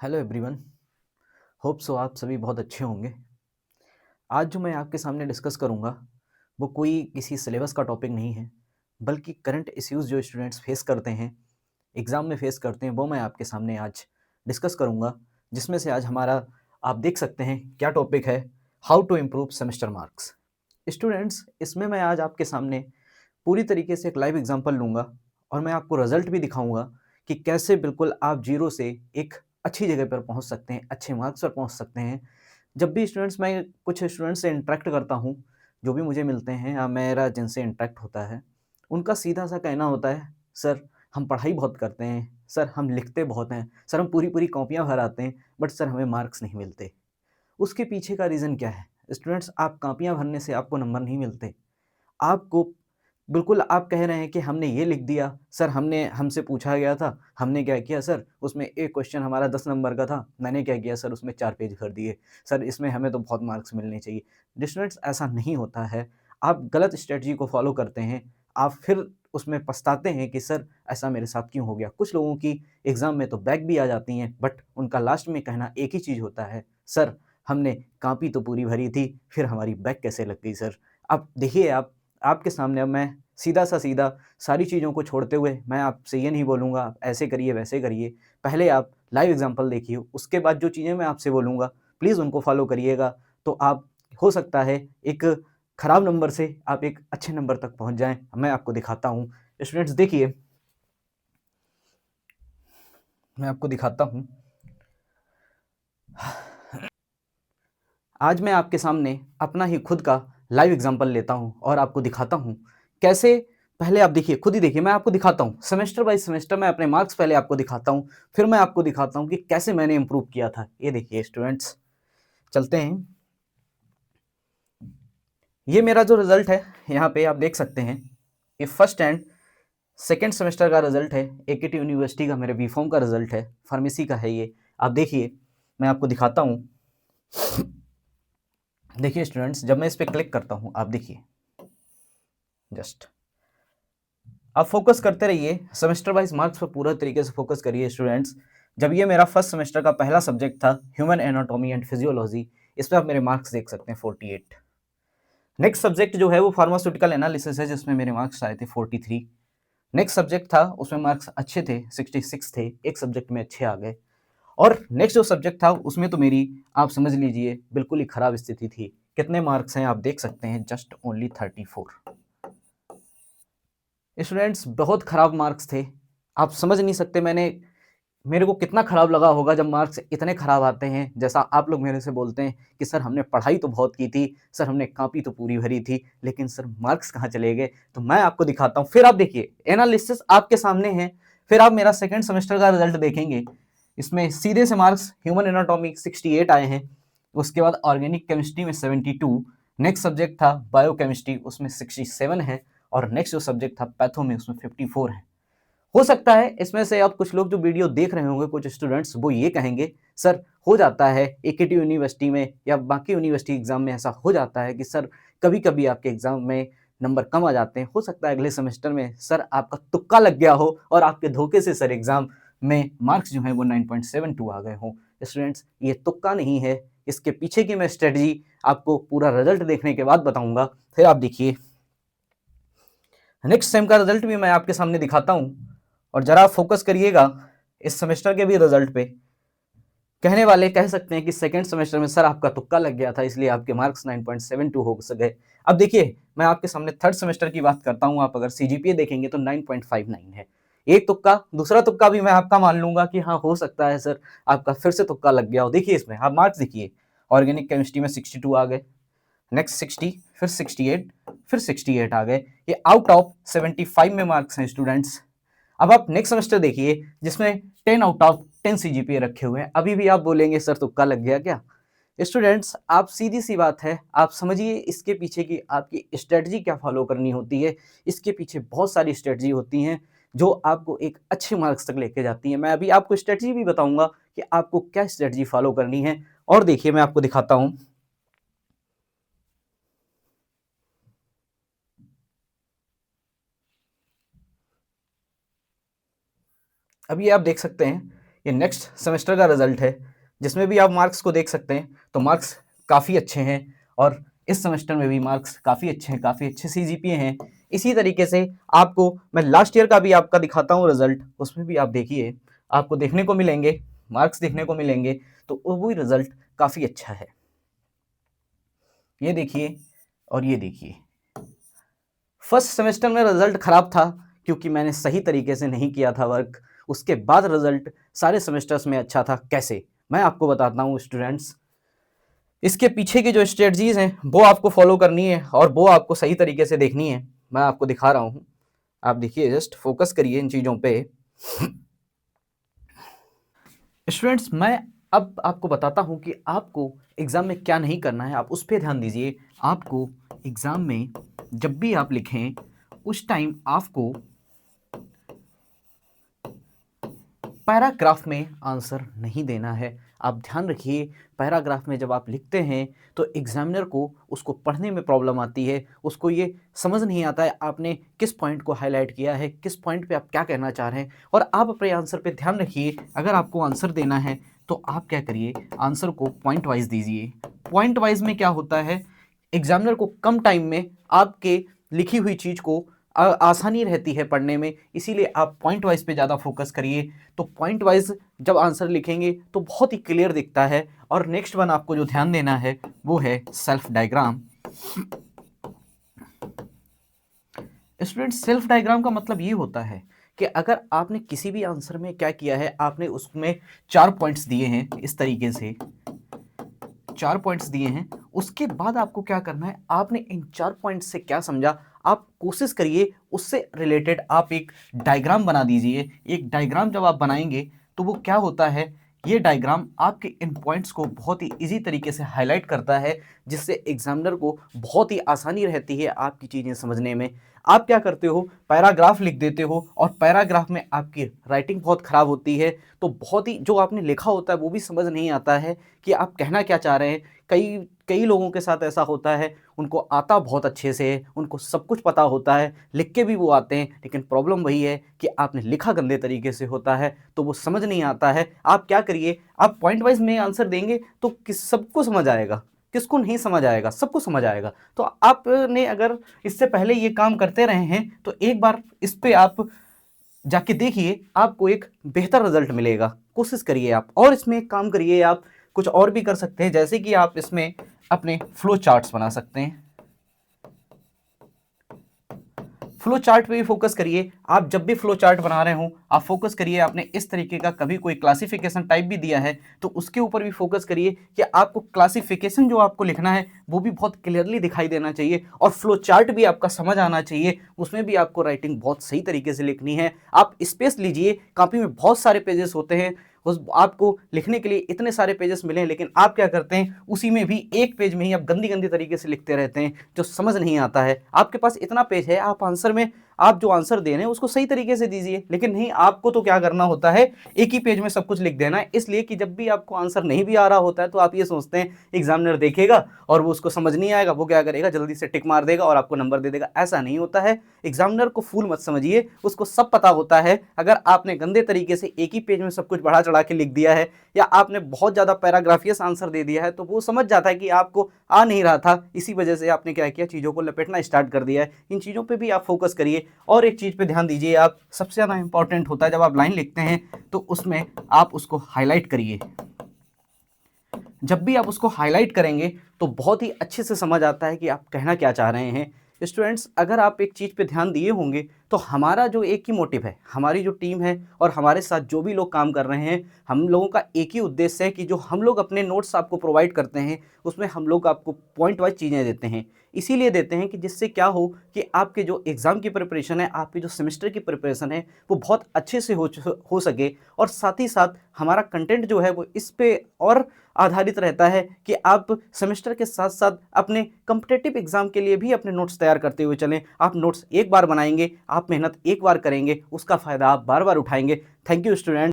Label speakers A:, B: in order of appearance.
A: Hello everyone. Hope so आप सभी बहुत अच्छे होंगे। आज जो मैं आपके सामने डिस्कस करूंगा वो कोई किसी सिलेबस का टॉपिक नहीं है, बल्कि करंट इश्यूज जो स्टूडेंट्स फेस करते हैं, एग्ज़ाम में फेस करते हैं, वो मैं आपके सामने आज डिस्कस करूंगा। जिसमें से आज हमारा आप देख सकते हैं क्या टॉपिक है, how to improve semester marks. Students, इसमें मैं आज आपके सामने पूरी तरीके से एक लाइव एग्जांपल लूँगा और मैं आपको रिजल्ट भी दिखाऊँगा कि कैसे बिल्कुल आप ज़ीरो से एक अच्छी जगह पर पहुँच सकते हैं, अच्छे मार्क्स पर पहुँच सकते हैं। जब भी स्टूडेंट्स मैं कुछ स्टूडेंट्स से इंटरेक्ट करता हूँ, जो भी मुझे मिलते हैं या मेरा जिनसे इंटरेक्ट होता है, उनका सीधा-सा कहना होता है, "सर, हम पढ़ाई बहुत करते हैं, सर हम लिखते बहुत हैं, सर हम पूरी-पूरी कॉपियाँ भर आते हैं, बट सर हमें मार्क्स नहीं मिलते।" उसके पीछे का रीज़न क्या है? स्टूडेंट्स, आप कॉपियाँ भरने से आपको नंबर नहीं मिलते। आपको बिल्कुल आप कह रहे हैं कि हमने ये लिख दिया, सर हमने हमसे पूछा गया था, हमने क्या किया सर, उसमें एक क्वेश्चन हमारा 10 नंबर का था, मैंने क्या किया सर उसमें 4 पेज भर दिए, सर इसमें हमें तो बहुत मार्क्स मिलने चाहिए। स्टूडेंट्स, ऐसा नहीं होता है, आप गलत स्ट्रैटेजी को फॉलो करते हैं, आप फिर उसमें पछताते हैं कि सर ऐसा मेरे साथ क्यों हो गया। कुछ लोगों की एग्ज़ाम में तो बैक भी आ जाती हैं, बट उनका लास्ट में कहना एक ही चीज़ होता है, सर हमने कॉपी तो पूरी भरी थी, फिर हमारी बैक कैसे लग गई सर। अब देखिए आप आपके सामने अब मैं सीधा सारी चीज़ों को छोड़ते हुए मैं आपसे ये नहीं बोलूँगा आप ऐसे करिए, वैसे करिए। पहले आप लाइव एग्ज़ाम्पल देखिए, उसके बाद जो चीज़ें मैं आपसे बोलूँगा, प्लीज़ उनको फ़ॉलो करिएगा। तो आप हो सकता है एक खराब नंबर से आप एक अच्छे नंबर तक पहुँच जाएँ। मैं आपको दिखाता हूँ। स्टूडेंट्स देखिए, मैं आपको दिखाता हूँ। आज मैं आपके सामने अपना ही खुद का लाइव एग्जांपल लेता हूं और आपको दिखाता हूं कैसे। पहले आप देखिए, खुद ही देखिए, मैं आपको दिखाता हूं सेमेस्टर बाय सेमेस्टर मैं अपने मार्क्स पहले आपको दिखाता हूं, फिर मैं आपको दिखाता हूं कि कैसे मैंने इंप्रूव किया था। ये देखिए स्टूडेंट्स, चलते हैं। ये मेरा जो रिजल्ट है, यहाँ पे आप देख सकते हैं, ये फर्स्ट एंड सेकेंड सेमेस्टर का रिजल्ट है। एकेटी यूनिवर्सिटी का मेरे बीफॉर्म का रिजल्ट है, फार्मेसी का है ये। आप देखिए, मैं आपको दिखाता हूँ। देखिए स्टूडेंट्स, जब मैं इस पर क्लिक करता हूँ, आप देखिए, जस्ट आप फोकस करते रहिए, सेमेस्टर वाइज मार्क्स पर पूरा तरीके से फोकस करिए स्टूडेंट्स। जब ये मेरा फर्स्ट सेमेस्टर का पहला सब्जेक्ट था, ह्यूमन एनाटॉमी एंड फिजियोलॉजी, इस पर आप मेरे मार्क्स देख सकते हैं 48। नेक्स्ट सब्जेक्ट जो है वो फार्मास्यूटिकल एनालिसिस है, जिसमें मेरे मार्क्स आए थे 43। नेक्स्ट सब्जेक्ट था, उसमें मार्क्स अच्छे थे, 66 थे, एक सब्जेक्ट में अच्छे आ गए। और नेक्स्ट जो सब्जेक्ट था उसमें तो मेरी आप समझ लीजिए बिल्कुल ही खराब स्थिति थी। कितने मार्क्स हैं आप देख सकते हैं, जस्ट ओनली 34। स्टूडेंट्स, बहुत खराब मार्क्स थे, आप समझ नहीं सकते। मेरे को कितना खराब लगा होगा जब मार्क्स इतने खराब आते हैं। जैसा आप लोग मेरे से बोलते हैं कि सर हमने पढ़ाई तो बहुत की थी, सर हमने कॉपी तो पूरी भरी थी, लेकिन सर मार्क्स कहाँ चले गए। तो मैं आपको दिखाता हूँ, फिर आप देखिए, एनालिसिस आपके सामने है। फिर आप मेरा सेकंड सेमेस्टर का रिजल्ट देखेंगे, इसमें सीधे से मार्क्स ह्यूमन एनाटॉमी 68 आए हैं। उसके बाद ऑर्गेनिक केमिस्ट्री में 72। नेक्स्ट सब्जेक्ट था बायोकेमिस्ट्री, उसमें 67 है। और नेक्स्ट जो सब्जेक्ट था पैथो में, उसमें 54 है। हो सकता है इसमें से आप कुछ लोग जो वीडियो देख रहे होंगे, कुछ स्टूडेंट्स, वो ये कहेंगे सर हो जाता है एकेटी यूनिवर्सिटी में या बाकी यूनिवर्सिटी एग्जाम में ऐसा हो जाता है कि सर कभी कभी आपके एग्जाम में नंबर कम आ जाते हैं। हो सकता है अगले सेमेस्टर में सर आपका तुक्का लग गया हो और आपके धोखे से सर एग्जाम में मार्क्स जो है वो 9.72 आ गए हों। स्टूडेंट्स, ये तुक्का नहीं है, इसके पीछे की मैं स्ट्रेटजी आपको पूरा रिजल्ट देखने के बाद बताऊंगा। फिर आप देखिए, नेक्स्ट सेम का रिजल्ट भी मैं आपके सामने दिखाता हूं और जरा फोकस करिएगा इस सेमेस्टर के भी रिजल्ट पे। कहने वाले कह सकते हैं कि सेकंड सेमेस्टर में सर आपका तुक्का लग गया था, इसलिए आपके मार्क्स 9.72 हो गए। अब देखिए, मैं आपके सामने थर्ड सेमेस्टर की बात करता हूं। आप अगर सीजीपीए देखेंगे तो 9.59 है। एक तुक्का, दूसरा तुक्का भी मैं आपका मान लूंगा कि हाँ हो सकता है सर आपका फिर से तुक्का लग गया हो। देखिए इसमें आप मार्क्स देखिए, ऑर्गेनिक केमिस्ट्री में 62 आ गए, नेक्स्ट 60, फिर 68, फिर 68 आ गए। ये आउट ऑफ 75 में मार्क्स हैं स्टूडेंट्स। अब आप नेक्स्ट सेमेस्टर देखिए, जिसमें 10 आउट ऑफ 10 सीजीपीए रखे हुए हैं। अभी भी आप बोलेंगे सर तुक्का लग गया क्या। स्टूडेंट्स, आप सीधी सी बात है, आप समझिए इसके पीछे की आपकी स्ट्रेटजी क्या फॉलो करनी होती है। इसके पीछे बहुत सारी स्ट्रेटजी होती हैं जो आपको एक अच्छे मार्क्स तक लेके जाती हैं। मैं अभी आपको स्ट्रेटजी भी बताऊंगा कि आपको क्या स्ट्रेटजी फॉलो करनी है। और देखिए, मैं आपको दिखाता हूं। अभी आप देख सकते हैं ये नेक्स्ट सेमेस्टर का रिजल्ट है, जिसमें भी आप मार्क्स को देख सकते हैं तो मार्क्स काफ़ी अच्छे हैं और इस सेमेस्टर में भी मार्क्स काफ़ी अच्छे हैं, काफ़ी अच्छे CGPA हैं। इसी तरीके से आपको मैं लास्ट ईयर का भी आपका दिखाता हूँ रिजल्ट, उसमें भी आप देखिए, आपको देखने को मिलेंगे, मार्क्स देखने को मिलेंगे, तो वो भी रिजल्ट काफ़ी अच्छा है। ये देखिए और ये देखिए, फर्स्ट सेमेस्टर में रिजल्ट खराब था क्योंकि मैंने सही तरीके से नहीं किया था वर्क। उसके बाद रिजल्ट सारे सेमेस्टर्स में अच्छा था। कैसे, मैं आपको बताता हूँ स्टूडेंट्स। इसके पीछे की जो स्ट्रेटजीज हैं वो आपको फॉलो करनी है और वो आपको सही तरीके से देखनी है। मैं आपको दिखा रहा हूँ, आप देखिए, जस्ट फोकस करिए इन चीज़ों पे। स्टूडेंट्स, मैं अब आपको बताता हूँ कि आपको एग्ज़ाम में क्या नहीं करना है, आप उस पर ध्यान दीजिए। आपको एग्ज़ाम में जब भी आप लिखें उस टाइम आपको पैराग्राफ में आंसर नहीं देना है। आप ध्यान रखिए, पैराग्राफ में जब आप लिखते हैं तो एग्जामिनर को उसको पढ़ने में प्रॉब्लम आती है, उसको ये समझ नहीं आता है आपने किस पॉइंट को हाईलाइट किया है, किस पॉइंट पे आप क्या कहना चाह रहे हैं। और आप अपने आंसर पे ध्यान रखिए, अगर आपको आंसर देना है तो आप क्या करिए, आंसर को पॉइंट वाइज दीजिए। पॉइंट वाइज में क्या होता है, एग्जामिनर को कम टाइम में आपके लिखी हुई चीज़ को आसानी रहती है पढ़ने में, इसीलिए आप पॉइंट वाइज पे ज़्यादा फोकस करिए। तो पॉइंट वाइज जब आंसर लिखेंगे तो बहुत ही क्लियर दिखता है। और नेक्स्ट वन आपको जो ध्यान देना है वो है self diagram. Student, self diagram का मतलब ये होता है कि अगर आपने किसी भी आंसर में क्या किया है, आपने उसमें 4 पॉइंट्स दिए हैं, इस तरीके से 4 पॉइंट्स दिए हैं, उसके बाद आपको क्या करना है, आपने इन 4 पॉइंट्स से क्या समझा, आप कोशिश करिए उससे रिलेटेड आप एक डायग्राम बना दीजिए। एक डायग्राम जब आप बनाएंगे तो वो क्या होता है, ये डायग्राम आपके इन पॉइंट्स को बहुत ही इजी तरीके से हाईलाइट करता है, जिससे एग्जामिनर को बहुत ही आसानी रहती है आपकी चीज़ें समझने में। आप क्या करते हो, पैराग्राफ लिख देते हो और पैराग्राफ में आपकी राइटिंग बहुत ख़राब होती है, तो बहुत ही जो आपने लिखा होता है वो भी समझ नहीं आता है कि आप कहना क्या चाह रहे हैं। कई कई लोगों के साथ ऐसा होता है, उनको आता बहुत अच्छे से है, उनको सब कुछ पता होता है, लिख के भी वो आते हैं, लेकिन प्रॉब्लम वही है कि आपने लिखा गंदे तरीके से होता है तो वो समझ नहीं आता है। आप क्या करिए, आप पॉइंट वाइज में आंसर देंगे तो सबको समझ आएगा, किसको नहीं समझ आएगा, सबको समझ आएगा। तो आपने अगर इससे पहले ये काम करते रहे हैं तो एक बार इस पे आप जाके देखिए, आपको एक बेहतर रिजल्ट मिलेगा। कोशिश करिए आप, और इसमें एक काम करिए, आप कुछ और भी कर सकते हैं, जैसे कि आप इसमें अपने फ्लो चार्ट्स बना सकते हैं। फ्लो चार्ट पे भी फोकस करिए। आप जब भी फ्लो चार्ट बना रहे हो आप फोकस करिए, आपने इस तरीके का कभी कोई क्लासिफिकेशन टाइप भी दिया है तो उसके ऊपर भी फोकस करिए कि आपको क्लासिफिकेशन जो आपको लिखना है वो भी बहुत क्लियरली दिखाई देना चाहिए और फ्लो चार्ट भी आपका समझ आना चाहिए। उसमें भी आपको राइटिंग बहुत सही तरीके से लिखनी है। आप स्पेस लीजिए, कॉपी में बहुत सारे पेजेस होते हैं, उस आपको लिखने के लिए इतने सारे पेजेस मिले हैं, लेकिन आप क्या करते हैं, उसी में भी एक पेज में ही आप गंदी गंदी तरीके से लिखते रहते हैं, जो समझ नहीं आता है। आपके पास इतना पेज है, आप आंसर में आप जो आंसर दे रहे हैं उसको सही तरीके से दीजिए, लेकिन नहीं, आपको तो क्या करना होता है, एक ही पेज में सब कुछ लिख देना है। इसलिए कि जब भी आपको आंसर नहीं भी आ रहा होता है तो आप ये सोचते हैं एग्जामिनर देखेगा और वो उसको समझ नहीं आएगा, वो क्या करेगा, जल्दी से टिक मार देगा और आपको नंबर दे देगा। ऐसा नहीं होता है। एग्जामिनर को फूल मत समझिए, उसको सब पता होता है। अगर आपने गंदे तरीके से एक ही पेज में सब कुछ बढ़ा चढ़ा के लिख दिया है या आपने बहुत ज़्यादा पैराग्राफियस आंसर दे दिया है तो वो समझ जाता है कि आपको आ नहीं रहा था, इसी वजह से आपने क्या किया, चीज़ों को लपेटना स्टार्ट कर दिया है। इन चीज़ों पे भी आप फोकस करिए। और एक चीज़ पे ध्यान दीजिए, आप सबसे ज़्यादा इंपॉर्टेंट होता है जब आप लाइन लिखते हैं तो उसमें आप उसको हाईलाइट करिए। जब भी आप उसको हाईलाइट करेंगे तो बहुत ही अच्छे से समझ आता है कि आप कहना क्या चाह रहे हैं। स्टूडेंट्स, अगर आप एक चीज़ पे ध्यान दिए होंगे तो हमारा जो एक ही मोटिव है, हमारी जो टीम है और हमारे साथ जो भी लोग काम कर रहे हैं, हम लोगों का एक ही उद्देश्य है कि जो हम लोग अपने नोट्स आपको प्रोवाइड करते हैं उसमें हम लोग आपको पॉइंट वाइज चीज़ें देते हैं। इसीलिए देते हैं कि जिससे क्या हो कि आपके जो एग्ज़ाम की प्रिपरेशन है, आपकी जो सेमेस्टर की प्रिपरेशन है वो बहुत अच्छे से हो सके। और साथ ही साथ हमारा कंटेंट जो है वो इस पे और आधारित रहता है कि आप सेमेस्टर के साथ साथ अपने कॉम्पिटिटिव एग्जाम के लिए भी अपने नोट्स तैयार करते हुए चलें। आप नोट्स एक बार बनाएंगे, आप मेहनत एक बार करेंगे, उसका फ़ायदा आप बार बार उठाएंगे। Thank you student.